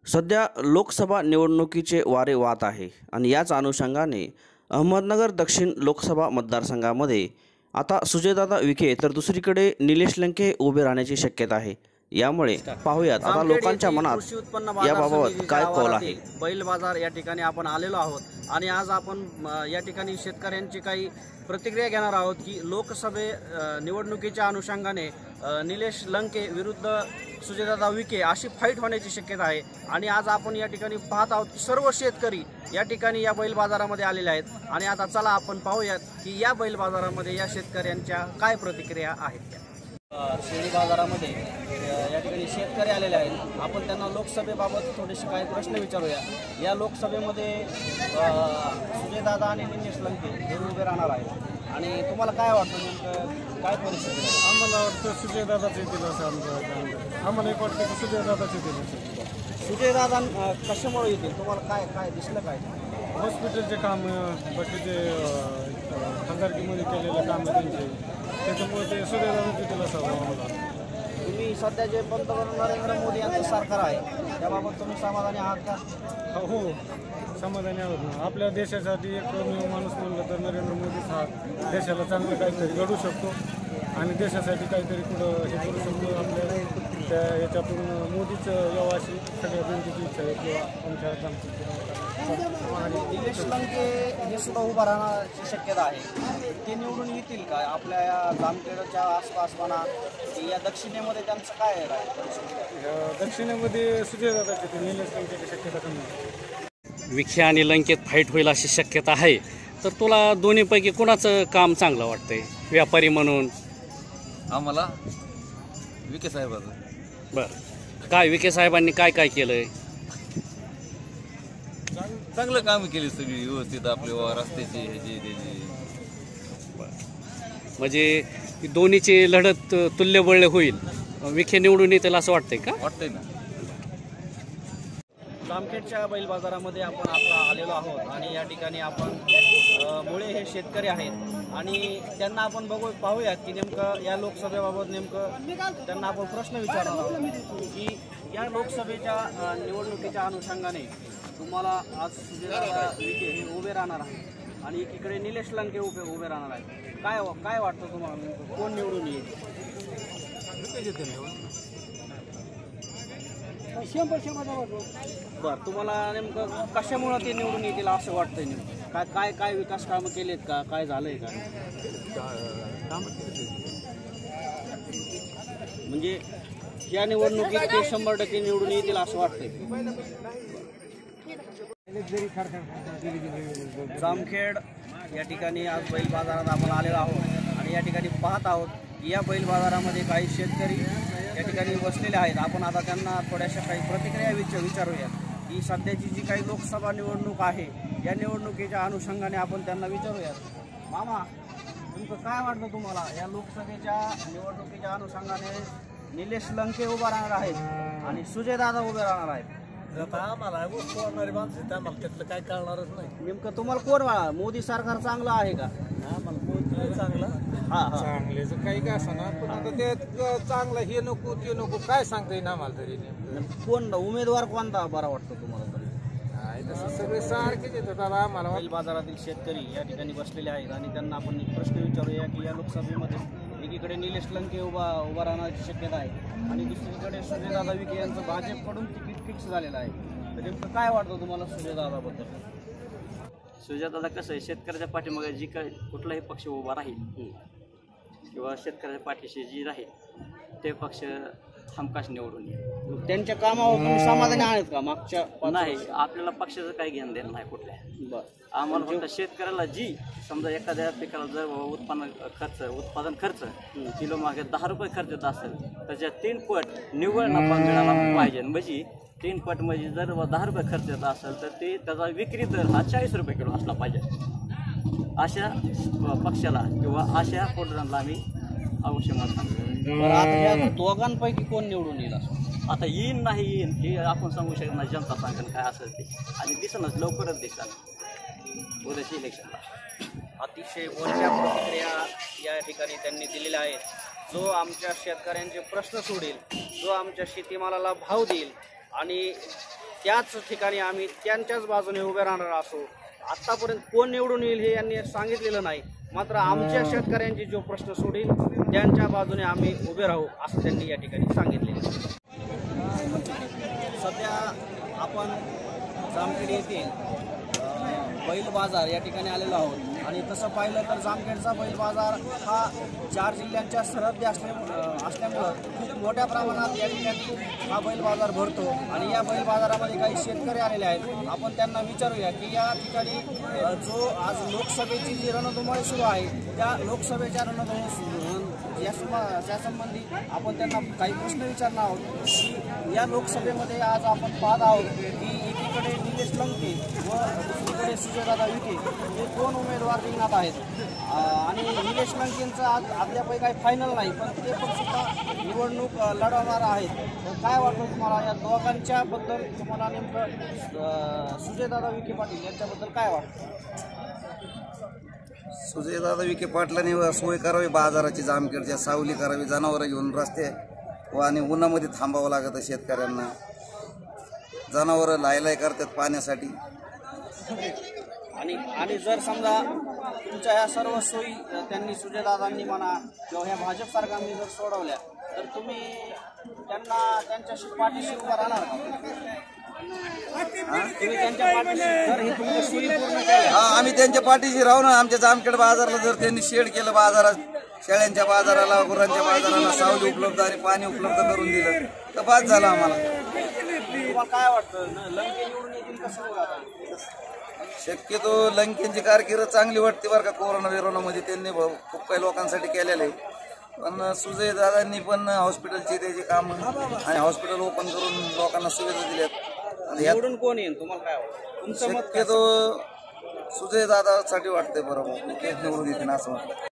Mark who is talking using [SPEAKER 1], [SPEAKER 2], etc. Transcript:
[SPEAKER 1] सध्या लोकसभा निवडणुकीचे वारे वाहत आहे आणि याच अनुषंगाने अहमदनगर दक्षिण लोकसभा मतदारसंघामध्ये आता सुजयदादा विखे तर दुसरीकडे निलेश लंके उभे राहण्याची शक्यता आहे। यामुळे पाहूयात आता लोकांच्या मनात याबाबत काय कौल आहे।
[SPEAKER 2] बैल बाजार या ठिकाणी आपण आलेलो आहोत आणि आज आपण या ठिकाणी शेतकऱ्यांची काही प्रतिक्रिया घेणार आहोत की लोकसभे निवडणुकीच्या अनुषंगाने निलेश लंके विरुद्ध सुजयदादा विखे अशी फाईट होण्याची शक्यता आहे। आणि आज आपण या ठिकाणी पाहत आहोत की सर्व शेतकरी या ठिकाणी या बैल बाजारामध्ये आलेले आहेत आणि आता चला आपण पाहूयात की या बैल बाजारामध्ये या शेतकऱ्यांच्या काय प्रतिक्रिया आहेत। शेळी बाजारामध्ये या ठिकाणी शेतकरी आलेले आहेत, आपण त्यांना लोकसभेबाबत थोडेसे काही प्रश्न विचारूया। या लोकसभेमध्ये सुजयदादा आणि निलेश लंके हे उभे राहणार आहेत आणि तुम्हाला काय वाटतं, नेमकं काय परिस्थिती आहे?
[SPEAKER 3] आम्हाला वाटतं सुजयदादाच येतील असं आम्हाला एक वाटतं की सुजयदादाच येतील।
[SPEAKER 2] सुजयदादा कशामुळे येतील, तुम्हाला काय काय दिसलं काय?
[SPEAKER 3] हॉस्पिटलचे काम, बाकीचे खासदारकीमध्ये केलेले काम त्यांचे, त्याच्यामुळे ते सुजयदादाच येतील असं आम्हाला।
[SPEAKER 2] तुम्ही सध्या जे पंतप्रधान नरेंद्र मोदी यांचं सरकार आहे त्याबाबत तुम्ही समाधानी आहात का?
[SPEAKER 3] हो, समाधानी आहोत ना। आपल्या देशासाठी एक माणूस म्हणलं तर नरेंद्र मोदीच हा देशाला चांगलं काहीतरी घडू शकतो आणि देशासाठी काहीतरी पुढं हे करू शकतो। आपल्या त्या याच्यातून मोदीच यावं अशी सगळ्या जनतेची इच्छा आहे किंवा आमच्या
[SPEAKER 2] आणि निलेश लंके हे सुद्धा उभा राहण्याची शक्यता आहे, ते निवडून येतील का आपल्या या जामखेडच्या आसपास म्हणा की या दक्षिणेमध्ये त्यांचं काय आहे?
[SPEAKER 3] दक्षिणेमध्ये सुजयदादाचे ते निलेश लंकेची शक्यता कमी आहे।
[SPEAKER 4] विखे आणि लंकेत फाईट होईल अशी शक्यता आहे, तर तुला दोन्हीपैकी कोणाचं काम चांगलं वाटतंय व्यापारी म्हणून?
[SPEAKER 5] आम्हाला विखे साहेबाचं।
[SPEAKER 4] बरं, काय विखे साहेबांनी काय काय केलंय?
[SPEAKER 5] चांगलं काम केली सगळी व्यवस्थित, आपले रस्त्याची ह्याची त्याची।
[SPEAKER 4] म्हणजे दोन्हीची लढत तुल्यबळ होईल, विखे निवडून येतील असं वाटतंय का?
[SPEAKER 5] वाटतंय ना।
[SPEAKER 2] जामखेडच्या बैल बाजारामध्ये आपण आता आलेलो आहोत आणि या ठिकाणी आपण मुळे हे शेतकरी आहेत आणि त्यांना आपण पाहूयात की नेमकं या लोकसभेबाबत नेमकं त्यांना आपण प्रश्न विचारणार आहोत की या लोकसभेच्या निवडणुकीच्या अनुषंगाने तुम्हाला आज सुजयदादा विखे हे उभे राहणार आहे आणि एकीकडे निलेश लंके उभे राहणार आहे, काय वाटतं तुम्हाला, कोण निवडून येईल? बरं, तुम्हाला नेमकं कशामुळे ते निवडून येतील असं वाटतंय? नेमकं काय काय काय विकास कामं केलेत का, काय झालंय का? म्हणजे या निवडणुकीत ते 100% निवडून येतील असं वाटतंय? जामखेड या ठिकाणी आज बैल बाजारात आपण आलेलो आहोत आणि या ठिकाणी पाहत आहोत की या बैल बाजारामध्ये काही शेतकरी या ठिकाणी बसलेले आहेत। आपण आता त्यांना थोड्याशा काही प्रतिक्रिया विचारूया की सध्याची जी काही लोकसभा निवडणूक आहे या निवडणुकीच्या अनुषंगाने आपण त्यांना विचारूयात। मामा, तुमचं काय वाटतं तुम्हाला, या लोकसभेच्या निवडणुकीच्या अनुषंगाने निलेश लंके उभा राहणार आहेत आणि सुजयदादा उभे राहणार आहेत?
[SPEAKER 3] आता आम्हाला कोणारी माणसं आम्हाला त्यातलं काय कळणारच नाही।
[SPEAKER 2] नेमकं तुम्हाला कोण मोदी सरकार चांगलं आहे का?
[SPEAKER 3] आम्हाला मोदी चांगला, चांगल्याचं काही काय सांगणार, पण आता ते चांगलं हे नको ते नको काय सांगता येईल आम्हाला तरी।
[SPEAKER 2] कोण उमेदवार कोणता बरा वाटतो तुम्हाला तरी?
[SPEAKER 3] तसं सगळे सारखेच येतात आम्हाला।
[SPEAKER 2] बैल बाजारातील शेतकरी या ठिकाणी बसलेले आहेत आणि त्यांना आपण एक प्रश्न विचारूया की या लोकसभेमध्ये एकीकडे निलेश लंके उभा राहण्याची शक्यता आहे आणि दुसरीकडे सुजयदादा विखे यांचं भाजपकडून तिकीट फिक्स झालेलं आहे, तर नेमकं काय वाटतं तुम्हाला सुजयदादाबद्दल?
[SPEAKER 6] सुजयदादा कसं आहे, शेतकऱ्याच्या पाठीमागे जी काही कुठलाही पक्ष उभा राहील किंवा शेतकऱ्याच्या पाठीशी जी राहील ते पक्ष हमखास निवडून येईल।
[SPEAKER 2] त्यांच्या कामावर तुम्ही समाधानी आहेत का? मागच्या
[SPEAKER 6] नाही, आपल्याला पक्षाचं काही घेणं देणं नाही कुठल्या। आम्हाला फक्त शेतकऱ्याला जी समजा एखाद्या पिकाला जर उत्पादन खर्च किलो मागे 10 रुपये खर्च येत असेल त्याच्या 3 पट निव्वळ नफा मिळाला पाहिजे। म्हणजे 3 पट म्हणजे जर 10 रुपये खर्च येत असेल तर ते त्याचा विक्री दर हा 40 रुपये किलो असला पाहिजे। अशा पक्षाला किंवा अशा पोटरांना आम्ही अवश्य मत सांगतो।
[SPEAKER 2] आता दोघांपैकी कोण निवडून येईल असं?
[SPEAKER 6] आता येईन नाही येईन हे आपण सांगू शकत नाही, जनता सांगेल काय असेल ते आणि दिसणच लवकरच दिसेल उद्याच्या इलेक्शनला।
[SPEAKER 2] अतिशय बोलक्या प्रतिक्रिया या ठिकाणी त्यांनी दिलेल्या आहेत। जो आमच्या शेतकऱ्यांचे प्रश्न सोडेल, जो आमच्या शेतीमालाला भाव देईल आणि त्याच ठिकाणी आम्ही त्यांच्याच बाजूने उभे राहणार असो. आत्तापर्यंत कोण निवडून येईल हे यांनी सांगितलेलं नाही, मात्र आमच्या शेतकऱ्यांचे जो प्रश्न सोडील त्यांच्या बाजूने आम्ही उभे राहू असं त्यांनी या ठिकाणी सांगितले. सध्या आपण जामखेड येथे बैल बाजार या ठिकाणी आलेलो आहोत आणि तसं पाहिलं तर जामखेडचा बैल बाजार हा 4 जिल्ह्यांच्या सरहद्दी असल्यामुळं खूप मोठ्या प्रमाणात या ठिकाणी हा बैल बाजार भरतो आणि या बैल बाजारामध्ये काही शेतकरी आलेले आहेत. आपण त्यांना विचारूया की या ठिकाणी जो आज लोकसभेची जी रणधुमाळी सुरू आहे त्या लोकसभेच्या या संबंधी आपण त्यांना काही प्रश्न विचारणार आहोत की या लोकसभेमध्ये आज आपण पाहत आहोत की एकीकडे निलेश लंके व दुसरीकडे सुजयदादा विखे हे 2 उमेदवार रिंगणात आहेत आणि निलेश लंकेंचं आज अद्यापही काही फायनल नाही, पण ते पण सुद्धा निवडणूक लढवणार आहेत. तर काय वाटतं तुम्हाला या दोघांच्या बद्दल? तुम्हाला नेमकं सुजयदादा विखे पाटील यांच्याबद्दल काय वाटतं?
[SPEAKER 7] सुजयदादा विखे पाटलांनी सोय करावी बाजाराची, जामखेडच्या सावली करावी, जनावरं घेऊन रस्ते व आणि उन्हामध्ये थांबावं लागतं शेतकऱ्यांना. जनावरं लायलाय करतात पाण्यासाठी.
[SPEAKER 2] आणि जर समजा तुमच्या ह्या सर्व सोयी त्यांनी सुजयदादांनी म्हणा किंवा ह्या भाजप सरकारने जर सोडवल्या तर तुम्ही त्यांच्याशी पाठीशी उभा राहणार का? तुम्ही त्यांच्या पाठीशी जर हे तुमच्या सोयी पूर्ण केल्या?
[SPEAKER 7] हा, आम्ही त्यांच्या पाठीशी राहू ना. आमच्या जामखेड बाजारला जर त्यांनी शेड केलं, बाजारात शेळ्यांच्या बाजाराला, गुरांच्या बाजाराला सावली उपलब्ध आणि पाणी उपलब्ध करून दिलं तर बाद झालं आम्हाला.
[SPEAKER 2] तुम्हाला काय वाटतं लंके निवडून येतील कसं?
[SPEAKER 7] शक्यतो लंकेंची कारकीर्द चांगली वाटते बरं का. कोरोनामध्ये त्यांनी खूप काही लोकांसाठी केलेलं आहे, पण सुजयदादांनी पण हॉस्पिटलचे त्याचे काम आणि हॉस्पिटल ओपन करून लोकांना सुविधा दिल्यात.
[SPEAKER 2] निवडून कोण येईल तुम्हाला काय वाटतं? तुमचं मत काय?
[SPEAKER 7] शक्यतो सुजयदादासाठी वाटतंय बरोबर, तेच निवडून येतील असं वाटतं.